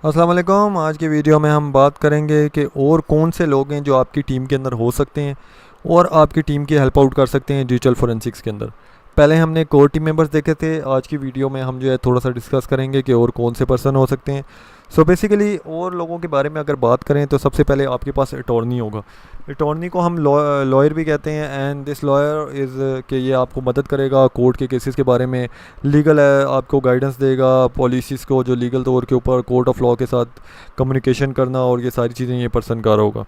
अस्सलाम वालेकुम। आज की वीडियो में हम बात करेंगे कि और कौन से लोग हैं जो आपकी टीम के अंदर हो सकते हैं और आपकी टीम की हेल्प आउट कर सकते हैं डिजिटल फोरेंसिक्स के अंदर। पहले हमने कोर टीम मेंबर्स देखे थे। आज की वीडियो में हम जो है थोड़ा सा डिस्कस करेंगे कि और कौन से पर्सन हो सकते हैं। सो बेसिकली और लोगों के बारे में अगर बात करें तो सबसे पहले आपके पास अटॉर्नी होगा। अटॉर्नी को हम लॉयर भी कहते हैं एंड दिस लॉयर इज़ कि ये आपको मदद करेगा कोर्ट के केसेस के बारे में। लीगल है, आपको गाइडेंस देगा पॉलिसीज़ को जो लीगल तौर के ऊपर कोर्ट ऑफ लॉ के साथ कम्युनिकेशन करना, और ये सारी चीज़ें ये पर्सन कर होगा।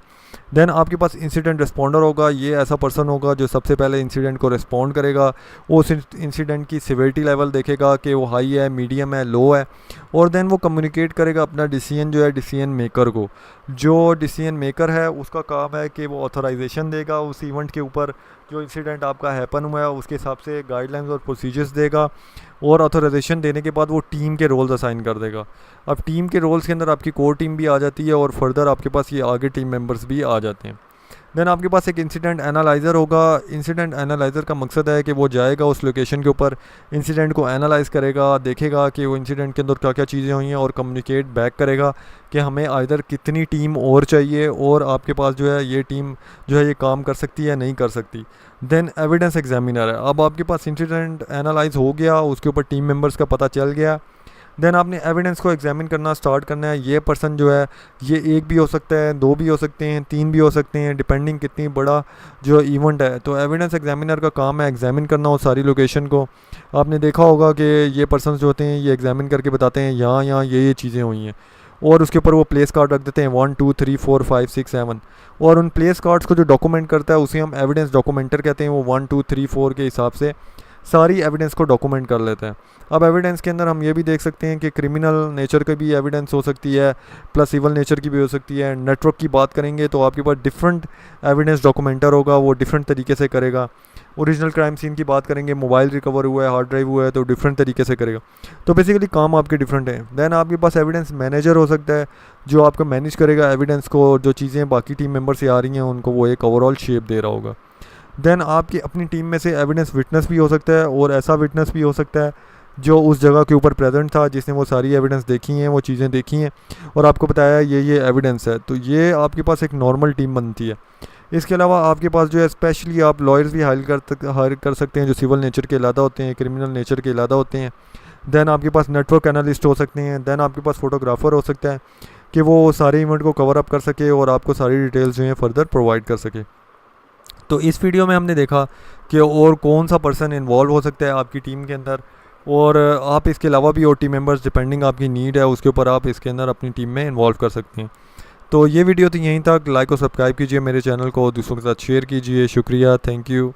देन आपके पास इंसिडेंट रिस्पॉन्डर होगा। ये ऐसा पर्सन होगा जो सबसे पहले इंसिडेंट को रिस्पॉन्ड करेगा। उस इंसिडेंट की सिवियरिटी लेवल देखेगा कि वो हाई है, मीडियम है, लो है, और देन वो कम्युनिकेट करेगा अपना डिसीजन जो है डिसीजन मेकर को। जो डिसीजन मेकर है उसका काम है कि वो ऑथराइजेशन देगा उस इवेंट के ऊपर, जो इंसिडेंट आपका हैपन हुआ है उसके हिसाब से गाइडलाइंस और प्रोसीजर्स देगा, और ऑथराइजेशन देने के बाद वो टीम के रोल्स असाइन कर देगा। अब टीम के रोल्स के अंदर आपकी कोर टीम भी आ जाती है और फर्दर आपके पास ये आगे टीम मेंबर्स भी आ जाते हैं। देन आपके पास एक इंसिडेंट एनालाइज़र होगा। इंसिडेंट एनालाइज़र का मकसद है कि वो जाएगा उस लोकेशन के ऊपर, इंसिडेंट को एनालाइज़ करेगा, देखेगा कि वो इंसिडेंट के अंदर क्या क्या चीज़ें हुई हैं और कम्युनिकेट बैक करेगा कि हमें आइदर कितनी टीम और चाहिए और आपके पास जो है ये टीम जो है ये काम कर सकती है नहीं कर सकती। देन एविडेंस एग्जामिनर है। अब आपके पास इंसिडेंट एनालाइज हो गया, उसके ऊपर टीम मेंबर्स का पता चल गया। देन आपने एविडेंस को एग्जामिन करना स्टार्ट करना है। ये पर्सन जो है ये एक भी हो सकता है, दो भी हो सकते हैं, तीन भी हो सकते हैं, डिपेंडिंग कितनी बड़ा जो इवेंट है। तो एविडेंस एग्जामिनर का काम है एग्जामिन करना उस सारी लोकेशन को। आपने देखा होगा कि ये पर्सन जो होते हैं ये एग्जामिन करके बताते हैं यहाँ यहाँ ये चीज़ें हुई हैं, और उसके ऊपर वो प्लेस कार्ड रख देते हैं 1 2 3 4 5 6 7, और उन प्लेस कार्ड्स को जो डॉक्यूमेंट करता है उसे हम एविडेंस डॉक्यूमेंटर कहते हैं। वो 1 2 3 4 के हिसाब से सारी एविडेंस को डॉक्यूमेंट कर लेते हैं। अब एविडेंस के अंदर हम ये भी देख सकते हैं कि क्रिमिनल नेचर की भी एविडेंस हो सकती है, प्लस सिविल नेचर की भी हो सकती है। नेटवर्क की बात करेंगे तो आपके पास डिफरेंट एविडेंस डॉक्यूमेंटर होगा, वो डिफरेंट तरीके से करेगा। ओरिजिनल क्राइम सीन की बात करेंगे, मोबाइल रिकवर हुआ है, हार्ड ड्राइव हुआ है, तो डिफरेंट तरीके से करेगा। तो बेसिकली काम आपके डिफरेंट हैं। देन आपके पास एविडेंस मैनेजर हो सकता है जो आपका मैनेज करेगा एविडेंस को, जो चीज़ें बाकी टीम मेंबर से आ रही हैं उनको वो एक ओवरऑल शेप दे रहा होगा। देन आपकी अपनी टीम में से एविडेंस विटनेस भी हो सकता है, और ऐसा विटनेस भी हो सकता है जो उस जगह के ऊपर प्रेजेंट था, जिसने वो सारी एविडेंस देखी हैं, वो चीज़ें देखी हैं और आपको बताया ये एविडेंस है। तो ये आपके पास एक नॉर्मल टीम बनती है। इसके अलावा आपके पास जो है स्पेशली आप लॉयर्स भी हायर कर सकते हैं जो सिविल नेचर के अलादा होते हैं, क्रिमिनल नेचर के अलादा होते हैं। देन आपके पास नेटवर्क एनालिस्ट हो सकते हैं। देन आपके पास फोटोग्राफर हो सकता है कि वो सारे इवेंट को कवर अप कर सके और आपको सारी डिटेल्स जो हैं फर्दर प्रोवाइड कर सके। तो इस वीडियो में हमने देखा कि और कौन सा पर्सन इन्वॉल्व हो सकता है आपकी टीम के अंदर, और आप इसके अलावा भी और टीम मेंबर्स डिपेंडिंग आपकी नीड है उसके ऊपर आप इसके अंदर अपनी टीम में इन्वॉल्व कर सकते हैं। तो ये वीडियो तो यहीं तक। लाइक और सब्सक्राइब कीजिए मेरे चैनल को, दूसरों के साथ शेयर कीजिए। शुक्रिया, थैंक यू।